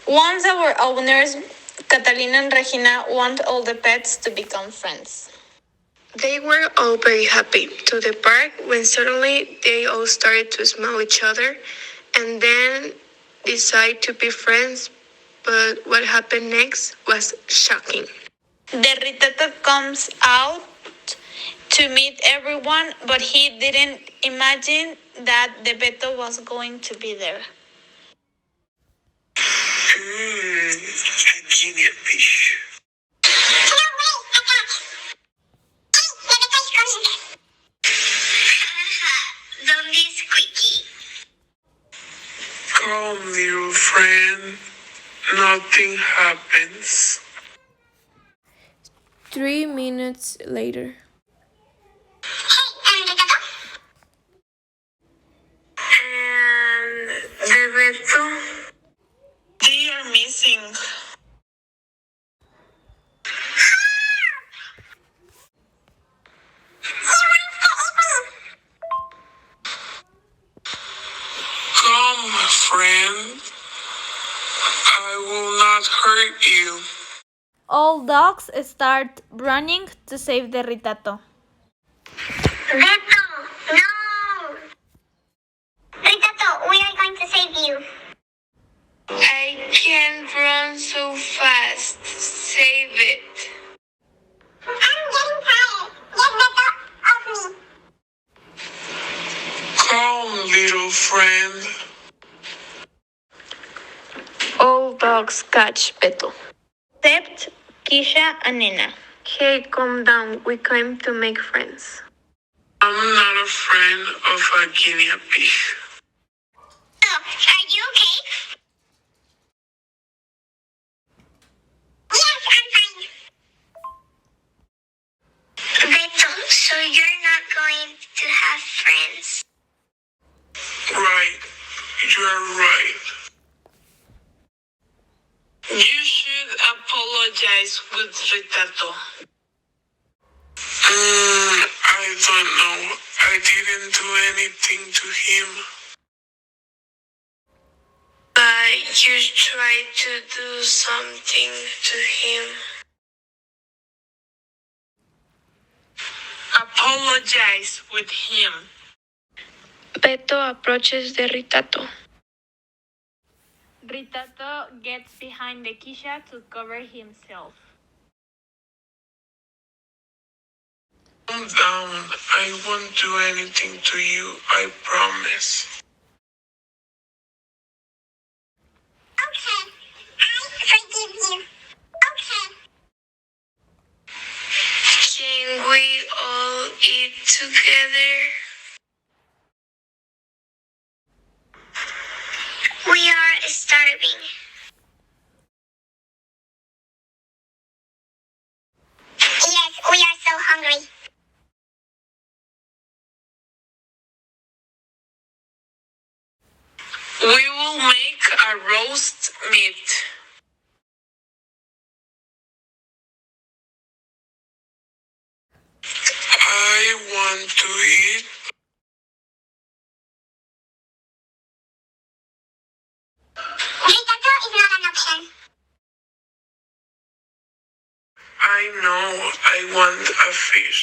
Once our owners, Catalina and Regina, want all the pets to become friends. They were all very happy to the park when suddenly they all started to smell each other and then decide to be friends. But what happened next was shocking. The Ritato comes out to meet everyone, but he didn't imagine that the Beto was going to be there. A guinea fish. Don't be squeaky. Calm, little friend. Nothing happens. 3 minutes later. And the Beto? They are missing. Come, friend. I will not hurt you. All dogs start running to save the Ritato. Beto, no! Ritato, we are going to save you. I can't run so fast. Save it. I'm getting tired. Get Beto off me. Calm, little friend. All dogs catch Beto. Except Kisha and Nena. Hey, calm down. We came to make friends. I'm not a friend of a guinea pig. Oh, are you okay? Yes, I'm fine. Beto, so you're not going to have friends? Right. You're right. You should apologize with Ritato. I don't know. I didn't do anything to him. But you tried to do something to him. Apologize with him. Beto approaches the Ritato. Ritato gets behind the Kisha to cover himself. Calm down. I won't do anything to you, I promise. Okay, I forgive you. Okay. Can we all eat together? We are starving. Yes, we are so hungry. We will make a roast meat. I want to eat. Ritato is not an option. I know I want a fish.